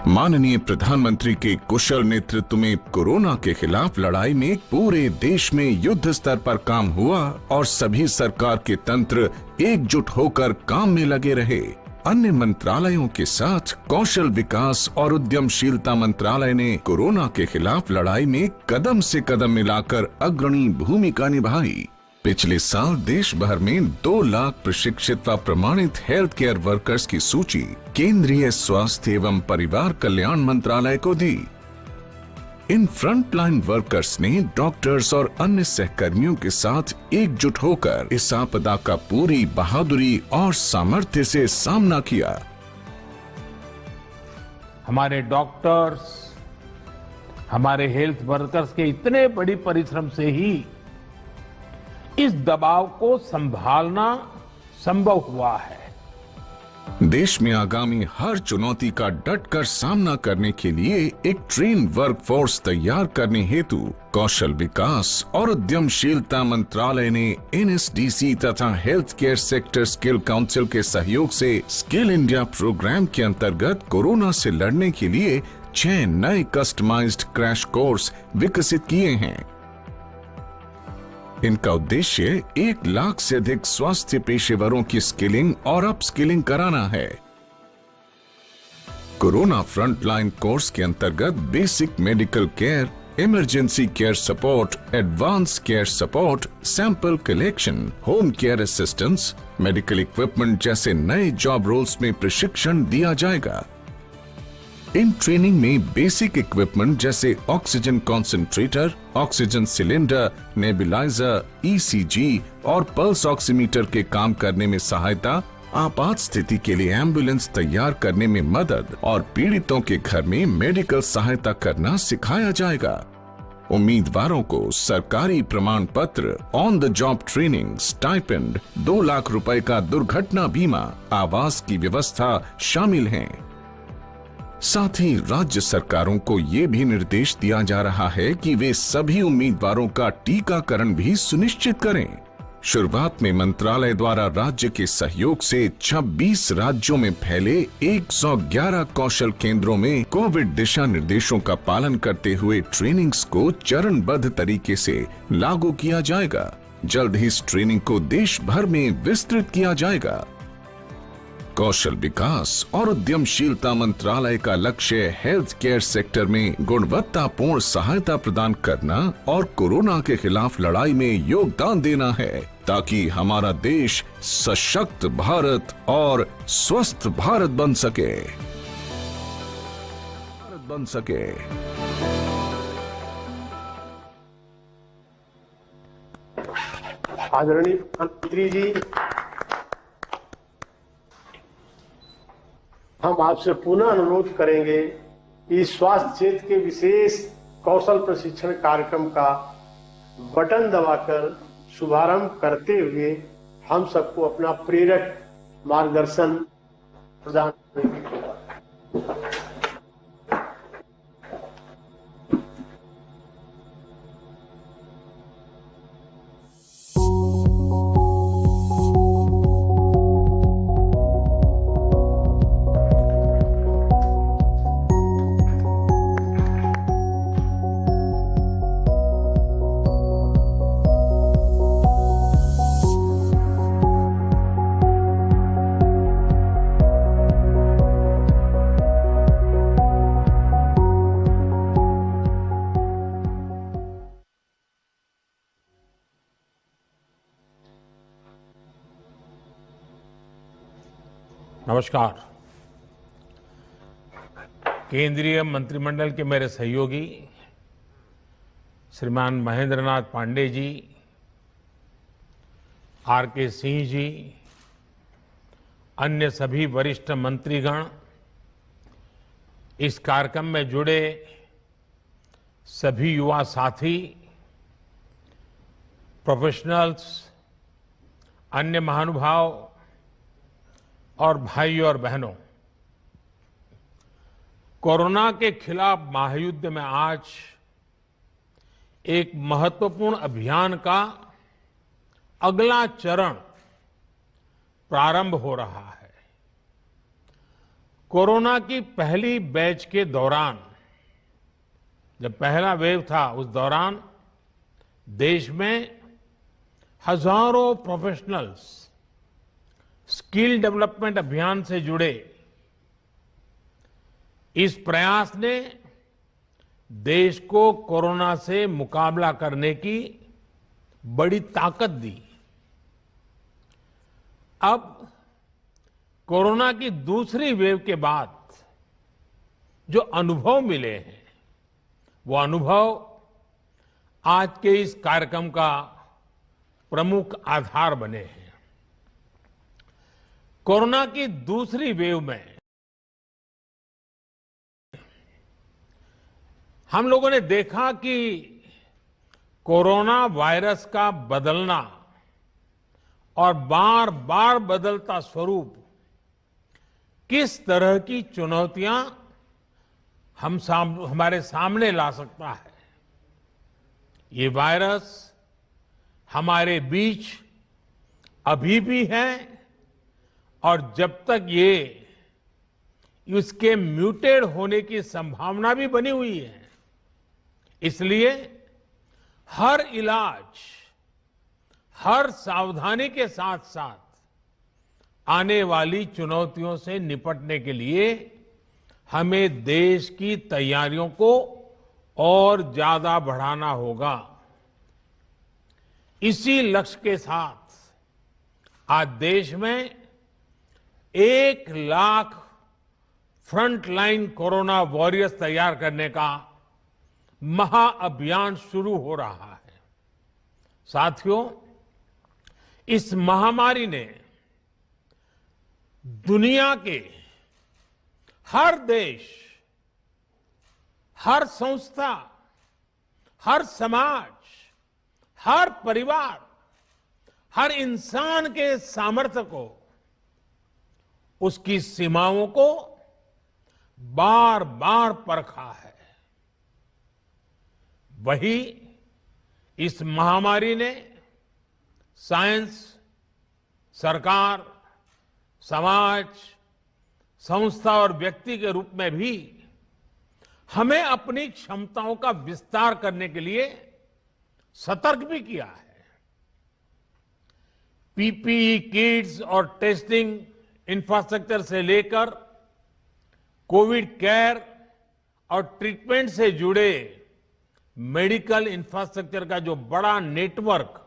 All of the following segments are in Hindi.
माननीय प्रधानमंत्री के कुशल नेतृत्व में कोरोना के खिलाफ लड़ाई में पूरे देश में युद्ध स्तर पर काम हुआ और सभी सरकार के तंत्र एकजुट होकर काम में लगे रहे। अन्य मंत्रालयों के साथ कौशल विकास और उद्यमशीलता मंत्रालय ने कोरोना के खिलाफ लड़ाई में कदम से कदम मिलाकर अग्रणी भूमिका निभाई। पिछले साल देश भर में 2 लाख प्रशिक्षित व प्रमाणित हेल्थ केयर वर्कर्स की सूची केंद्रीय स्वास्थ्य एवं परिवार कल्याण मंत्रालय को दी। इन फ्रंटलाइन वर्कर्स ने डॉक्टर्स और अन्य सहकर्मियों के साथ एकजुट होकर इस आपदा का पूरी बहादुरी और सामर्थ्य से सामना किया। हमारे डॉक्टर्स, हमारे हेल्थ वर्कर्स के इतने बड़ी परिश्रम से ही इस दबाव को संभालना संभव हुआ है। देश में आगामी हर चुनौती का डटकर सामना करने के लिए एक ट्रेन वर्कफोर्स तैयार करने हेतु कौशल विकास और उद्यमशीलता मंत्रालय ने एनएसडीसी तथा health care sector skill council के सहयोग से स्किल इंडिया प्रोग्राम के अंतर्गत कोरोना से लड़ने के लिए 6 नए कस्टमाइज्ड क्रैश कोर्स विकसित किए हैं। इनका उद्देश्य 1 लाख से अधिक स्वास्थ्य पेशेवरों की स्किलिंग और अपस्किलिंग कराना है। कोरोना फ्रंटलाइन कोर्स के अंतर्गत basic medical care, emergency care support, advance care support, sample collection, home care assistance, medical equipment जैसे नए जॉब रोल्स में प्रशिक्षण दिया जाएगा। इन ट्रेनिंग में बेसिक इक्विपमेंट जैसे oxygen concentrator, oxygen cylinder, nebuliser, ECG और पल्स ऑक्सीमीटर के काम करने में सहायता, आपात स्थिति के लिए एम्बुलेंस तैयार करने में मदद और पीड़ितों के घर में मेडिकल सहायता करना सिखाया जाएगा। उम्मीदवारों को सरकारी प्रमाण पत्र, on the job training, stipend, 2 lakh रुपए का दुर्घटना बीमा, आवास की व्यवस्था शामिल है। साथ ही राज्य सरकारों को ये भी निर्देश दिया जा रहा है कि वे सभी उम्मीदवारों का टीकाकरण भी सुनिश्चित करें। शुरुआत में मंत्रालय द्वारा राज्य के सहयोग से 26 राज्यों में फैले 111 कौशल केंद्रों में कोविड दिशा निर्देशों का पालन करते हुए ट्रेनिंग्स को चरणबद्ध तरीके से लागू किया जाएगा। जल्द ही इस ट्रेनिंग को देश भर में विस्तृत किया जाएगा। कौशल विकास और उद्यमशीलता मंत्रालय का लक्ष्य हेल्थ केयर सेक्टर में गुणवत्तापूर्ण सहायता प्रदान करना और कोरोना के खिलाफ लड़ाई में योगदान देना है, ताकि हमारा देश सशक्त भारत और स्वस्थ भारत बन सके। आदरणीय प्रधानमंत्री जी, हम आपसे पुनः अनुरोध करेंगे कि स्वास्थ्य क्षेत्र के विशेष कौशल प्रशिक्षण कार्यक्रम का बटन दबाकर शुभारंभ करते हुए हम सबको अपना प्रेरक मार्गदर्शन प्रदान करेंगे। नमस्कार। केंद्रीय मंत्रिमंडल के मेरे सहयोगी श्रीमान महेंद्र नाथ पांडे जी, आर.के. सिंह जी, अन्य सभी वरिष्ठ मंत्रीगण, इस कार्यक्रम में जुड़े सभी युवा साथी, प्रोफेशनल्स, अन्य महानुभाव और भाइयों और बहनों, कोरोना के खिलाफ महायुद्ध में आज एक महत्वपूर्ण अभियान का अगला चरण प्रारंभ हो रहा है। कोरोना की पहली बैच के दौरान, जब पहला वेव था, उस दौरान देश में हजारों प्रोफेशनल्स स्किल डेवलपमेंट अभियान से जुड़े। इस प्रयास ने देश को कोरोना से मुकाबला करने की बड़ी ताकत दी। अब कोरोना की दूसरी वेव के बाद जो अनुभव मिले हैं, वो अनुभव आज के इस कार्यक्रम का प्रमुख आधार बने हैं। कोरोना की दूसरी वेव में हम लोगों ने देखा कि कोरोना वायरस का बदलना और बार बार बदलता स्वरूप किस तरह की चुनौतियां हमारे सामने ला सकता है। ये वायरस हमारे बीच अभी भी है और जब तक इसके म्यूटेड होने की संभावना भी बनी हुई है, इसलिए हर इलाज, हर सावधानी के साथ साथ आने वाली चुनौतियों से निपटने के लिए हमें देश की तैयारियों को और ज्यादा बढ़ाना होगा। इसी लक्ष्य के साथ आज देश में 1 लाख फ्रंटलाइन कोरोना वॉरियर्स तैयार करने का महाअभियान शुरू हो रहा है। साथियों, इस महामारी ने दुनिया के हर देश, हर संस्था, हर समाज, हर परिवार, हर इंसान के सामर्थ्य को, उसकी सीमाओं को बार बार परखा है। वही इस महामारी ने साइंस, सरकार, समाज, संस्था और व्यक्ति के रूप में भी हमें अपनी क्षमताओं का विस्तार करने के लिए सतर्क भी किया है। पीपीई किट्स और टेस्टिंग इंफ्रास्ट्रक्चर से लेकर कोविड केयर और ट्रीटमेंट से जुड़े मेडिकल इंफ्रास्ट्रक्चर का जो बड़ा नेटवर्क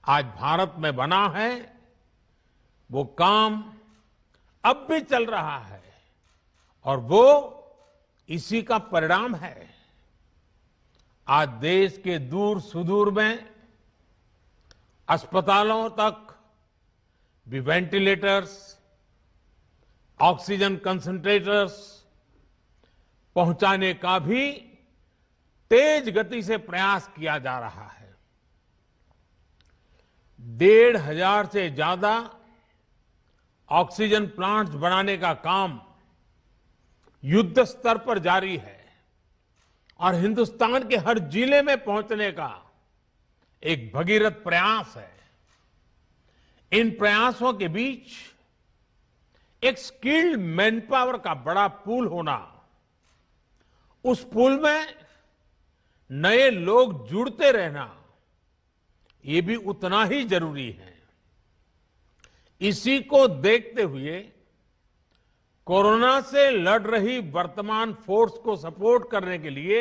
आज भारत में बना है, वो काम अब भी चल रहा है और वो इसी का परिणाम है। आज देश के दूर सुदूर में अस्पतालों तक भी वेंटिलेटर्स, ऑक्सीजन कंसंट्रेटर्स पहुंचाने का भी तेज गति से प्रयास किया जा रहा है। 1,500 से ज्यादा ऑक्सीजन प्लांट्स बनाने का काम युद्ध स्तर पर जारी है और हिंदुस्तान के हर जिले में पहुंचने का एक भगीरथ प्रयास है। इन प्रयासों के बीच एक स्किल्ड मैन पावर का बड़ा पूल होना, उस पूल में नए लोग जुड़ते रहना, ये भी उतना ही जरूरी है। इसी को देखते हुए कोरोना से लड़ रही वर्तमान फोर्स को सपोर्ट करने के लिए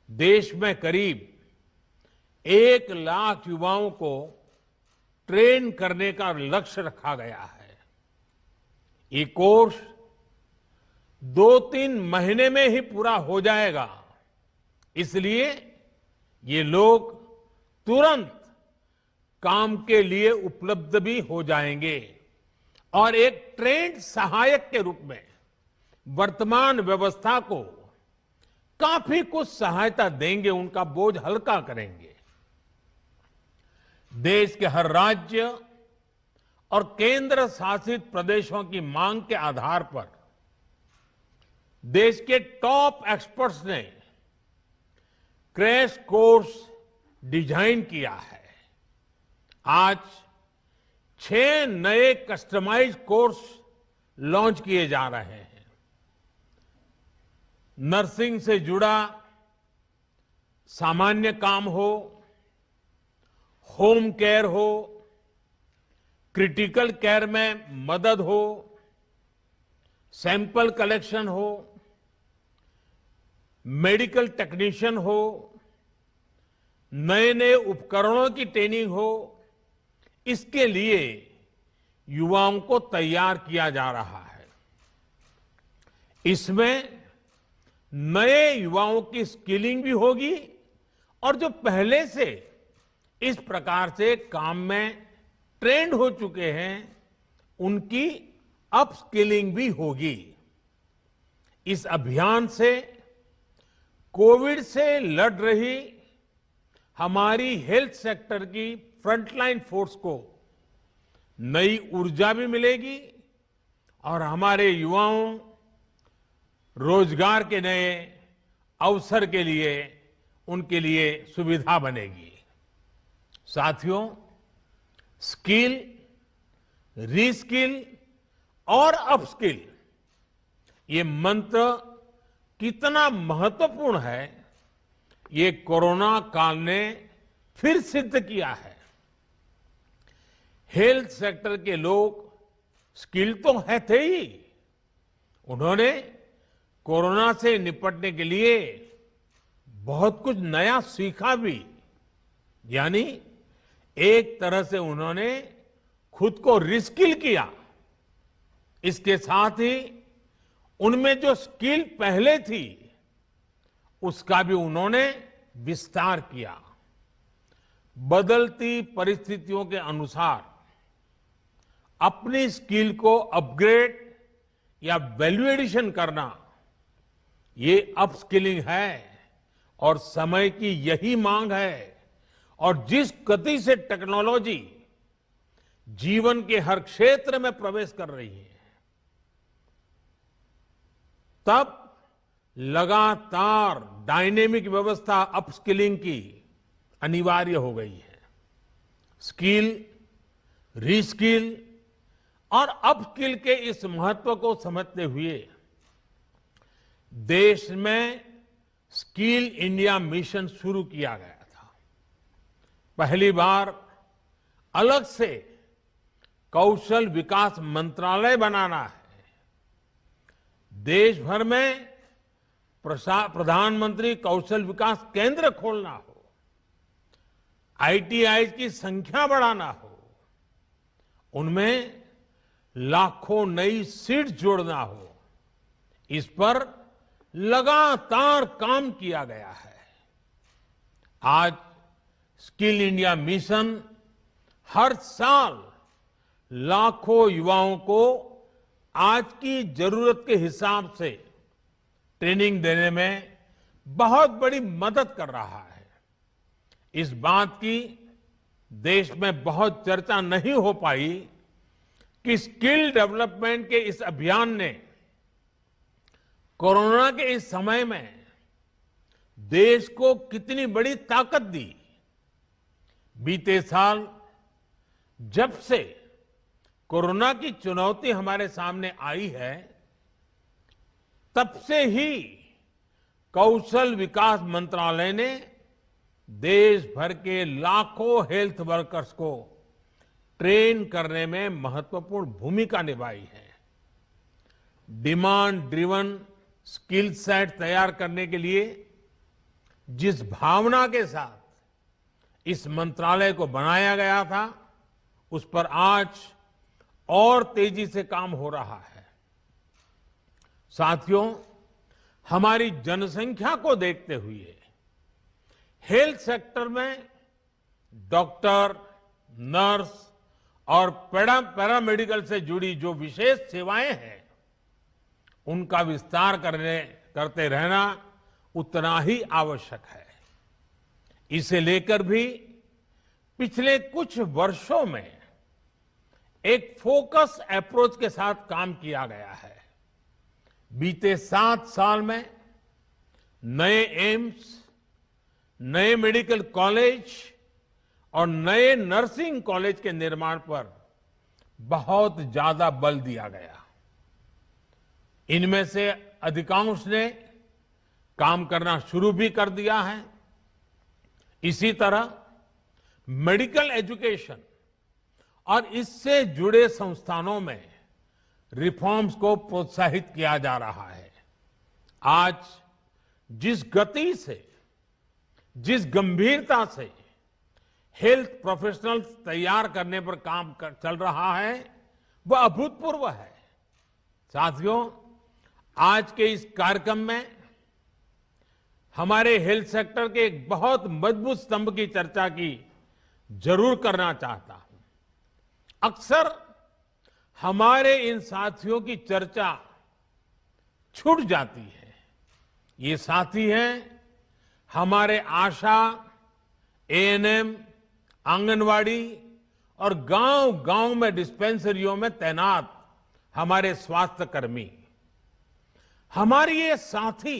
देश में करीब 1 लाख युवाओं को ट्रेन करने का लक्ष्य रखा गया है। ये कोर्स 2-3 महीने में ही पूरा हो जाएगा, इसलिए ये लोग तुरंत काम के लिए उपलब्ध भी हो जाएंगे और एक ट्रेंड सहायक के रूप में वर्तमान व्यवस्था को काफी कुछ सहायता देंगे, उनका बोझ हल्का करेंगे। देश के हर राज्य और केंद्र शासित प्रदेशों की मांग के आधार पर देश के टॉप एक्सपर्ट्स ने क्रैश कोर्स डिजाइन किया है। आज 6 नए कस्टमाइज कोर्स लॉन्च किए जा रहे हैं। नर्सिंग से जुड़ा सामान्य काम हो, होम केयर हो, क्रिटिकल केयर में मदद हो, सैंपल कलेक्शन हो, मेडिकल टेक्नीशियन हो, नए नए उपकरणों की ट्रेनिंग हो, इसके लिए युवाओं को तैयार किया जा रहा है। इसमें नए युवाओं की स्किलिंग भी होगी और जो पहले से इस प्रकार से काम में ट्रेंड हो चुके हैं उनकी अपस्किलिंग भी होगी। इस अभियान से कोविड से लड़ रही हमारी हेल्थ सेक्टर की फ्रंटलाइन फोर्स को नई ऊर्जा भी मिलेगी और हमारे युवाओं रोजगार के नए अवसर के लिए उनके लिए सुविधा बनेगी। साथियों, स्किल, रीस्किल और अपस्किल ये मंत्र कितना महत्वपूर्ण है, ये कोरोना काल ने फिर सिद्ध किया है। हेल्थ सेक्टर के लोग स्किल तो है थे ही, उन्होंने कोरोना से निपटने के लिए बहुत कुछ नया सीखा भी। यानी एक तरह से उन्होंने खुद को रिस्किल किया। इसके साथ ही उनमें जो स्किल पहले थी उसका भी उन्होंने विस्तार किया। बदलती परिस्थितियों के अनुसार अपनी स्किल को अपग्रेड या वैल्यू एडिशन करना, ये अपस्किलिंग है और समय की यही मांग है। और जिस गति से टेक्नोलॉजी जीवन के हर क्षेत्र में प्रवेश कर रही है, तब लगातार डायनेमिक व्यवस्था अपस्किलिंग की अनिवार्य हो गई है। स्किल, रीस्किल और अपस्किल के इस महत्व को समझते हुए देश में स्किल इंडिया मिशन शुरू किया गया था। पहली बार अलग से कौशल विकास मंत्रालय बनाना है। देश भर में प्रधानमंत्री कौशल विकास केंद्र खोलना हो, आईटीआई की संख्या बढ़ाना हो, उनमें लाखों नई सीट जोड़ना हो, इस पर लगातार काम किया गया है। आज स्किल इंडिया मिशन हर साल लाखों युवाओं को आज की जरूरत के हिसाब से ट्रेनिंग देने में बहुत बड़ी मदद कर रहा है। इस बात की देश में बहुत चर्चा नहीं हो पाई कि स्किल डेवलपमेंट के इस अभियान ने कोरोना के इस समय में देश को कितनी बड़ी ताकत दी। बीते साल जब से कोरोना की चुनौती हमारे सामने आई है, तब से ही कौशल विकास मंत्रालय ने देश भर के लाखों हेल्थ वर्कर्स को ट्रेन करने में महत्वपूर्ण भूमिका निभाई है। डिमांड ड्रिवन स्किल सेट तैयार करने के लिए जिस भावना के साथ इस मंत्रालय को बनाया गया था, उस पर आज और तेजी से काम हो रहा है। साथियों, हमारी जनसंख्या को देखते हुए हेल्थ सेक्टर में डॉक्टर, नर्स और पैरामेडिकल से जुड़ी जो विशेष सेवाएं हैं, उनका विस्तार करते रहना उतना ही आवश्यक है। इसे लेकर भी पिछले कुछ वर्षों में एक फोकस अप्रोच के साथ काम किया गया है। बीते 7 साल में नए एम्स, नए मेडिकल कॉलेज और नए नर्सिंग कॉलेज के निर्माण पर बहुत ज्यादा बल दिया गया। इनमें से अधिकांश ने काम करना शुरू भी कर दिया है। इसी तरह मेडिकल एजुकेशन और इससे जुड़े संस्थानों में रिफॉर्म्स को प्रोत्साहित किया जा रहा है। आज जिस गति से, जिस गंभीरता से हेल्थ प्रोफेशनल्स तैयार करने पर चल रहा है, वह अभूतपूर्व है। साथियों, आज के इस कार्यक्रम में हमारे हेल्थ सेक्टर के एक बहुत मजबूत स्तंभ की चर्चा की जरूर करना चाहता हूं। अक्सर हमारे इन साथियों की चर्चा छूट जाती है। ये साथी हैं हमारे आशा, एएनएम, आंगनवाड़ी और गांव-गांव में डिस्पेंसरियों में तैनात हमारे स्वास्थ्य कर्मी। हमारे ये साथी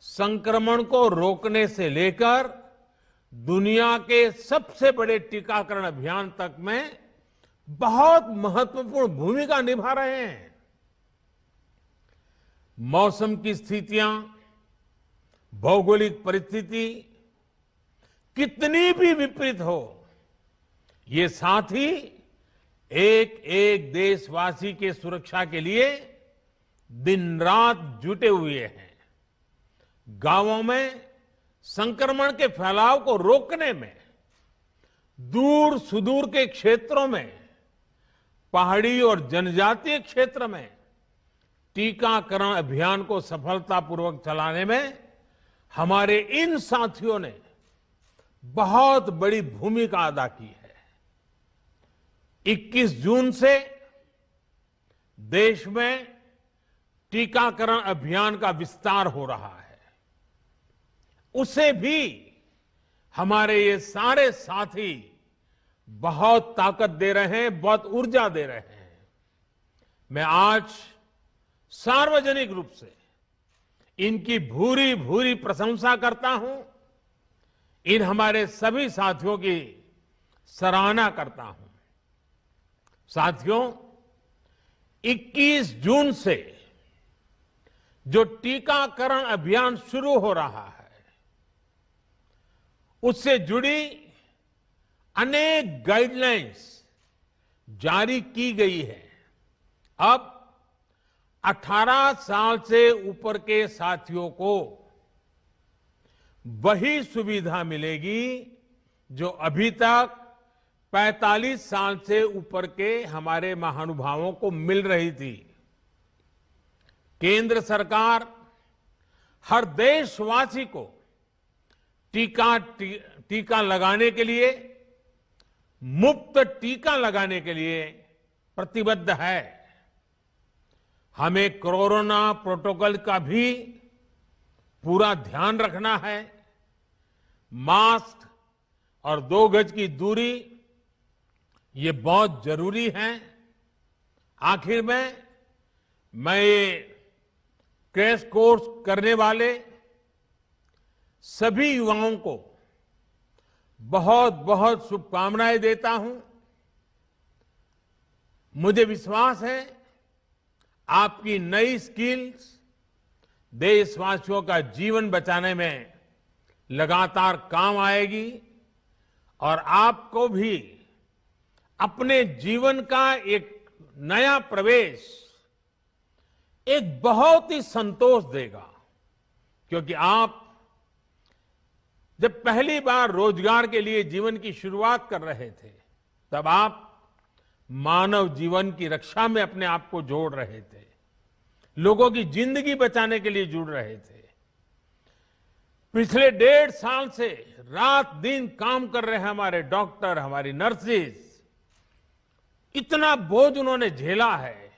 संक्रमण को रोकने से लेकर दुनिया के सबसे बड़े टीकाकरण अभियान तक में बहुत महत्वपूर्ण भूमिका निभा रहे हैं। मौसम की स्थितियां, भौगोलिक परिस्थिति कितनी भी विपरीत हो, ये साथी एक एक देशवासी के सुरक्षा के लिए दिन रात जुटे हुए हैं। गांवों में संक्रमण के फैलाव को रोकने में, दूर सुदूर के क्षेत्रों में, पहाड़ी और जनजातीय क्षेत्र में टीकाकरण अभियान को सफलतापूर्वक चलाने में हमारे इन साथियों ने बहुत बड़ी भूमिका अदा की है। 21 जून से देश में टीकाकरण अभियान का विस्तार हो रहा है। उसे भी हमारे ये सारे साथी बहुत ताकत दे रहे हैं, बहुत ऊर्जा दे रहे हैं। मैं आज सार्वजनिक रूप से इनकी भूरी भूरी प्रशंसा करता हूं। इन हमारे सभी साथियों की सराहना करता हूं। साथियों, 21 जून से जो टीकाकरण अभियान शुरू हो रहा है, उससे जुड़ी अनेक गाइडलाइंस जारी की गई है। अब 18 साल से ऊपर के साथियों को वही सुविधा मिलेगी जो अभी तक 45 साल से ऊपर के हमारे महानुभावों को मिल रही थी। केंद्र सरकार हर देशवासी को टीका लगाने के लिए, मुफ्त टीका लगाने के लिए प्रतिबद्ध है। हमें कोरोना प्रोटोकॉल का भी पूरा ध्यान रखना है। मास्क और 2 गज की दूरी ये बहुत जरूरी है। आखिर में मैं ये क्रैश कोर्स करने वाले सभी युवाओं को बहुत बहुत शुभकामनाएं देता हूं। मुझे विश्वास है आपकी नई स्किल्स देशवासियों का जीवन बचाने में लगातार काम आएगी और आपको भी अपने जीवन का एक नया प्रवेश एक बहुत ही संतोष देगा। क्योंकि आप जब पहली बार रोजगार के लिए जीवन की शुरुआत कर रहे थे, तब आप मानव जीवन की रक्षा में अपने आप को जोड़ रहे थे, लोगों की जिंदगी बचाने के लिए जुड़ रहे थे। पिछले 1.5 साल से रात दिन काम कर रहे हैं हमारे डॉक्टर, हमारी नर्सेज। इतना बोझ उन्होंने झेला है।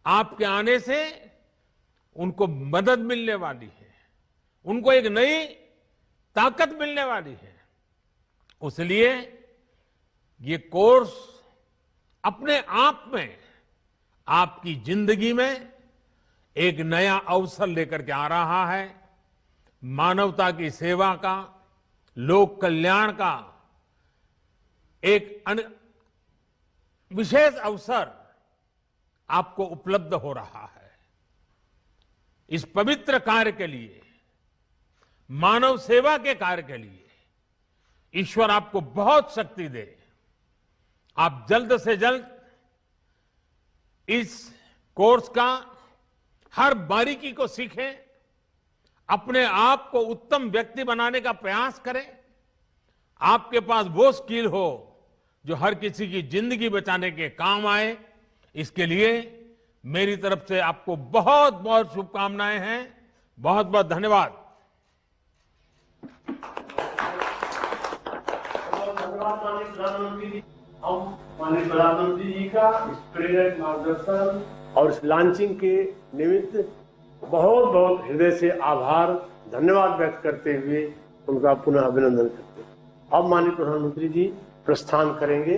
आपके आने से उनको मदद मिलने वाली है, उनको एक नई ताकत मिलने वाली है। इसलिए ये कोर्स अपने आप में आपकी जिंदगी में एक नया अवसर लेकर के आ रहा है। मानवता की सेवा का, लोक कल्याण का एक विशेष अवसर आपको उपलब्ध हो रहा है। इस पवित्र कार्य के लिए, मानव सेवा के कार्य के लिए ईश्वर आपको बहुत शक्ति दे। आप जल्द से जल्द इस कोर्स का हर बारीकी को सीखें, अपने आप को उत्तम व्यक्ति बनाने का प्रयास करें। आपके पास वो स्किल हो जो हर किसी की जिंदगी बचाने के काम आए। इसके लिए मेरी तरफ से आपको बहुत बहुत शुभकामनाएं हैं। बहुत बहुत धन्यवाद। धन्यवाद माननीय प्रधानमंत्री जी। हम माननीय प्रधानमंत्री जी का इस प्रेरक मार्गदर्शन और इस लॉन्चिंग के निमित्त बहुत बहुत हृदय से आभार धन्यवाद व्यक्त करते हुए उनका पुनः अभिनंदन करते हैं। अब माननीय प्रधानमंत्री जी प्रस्थान करेंगे।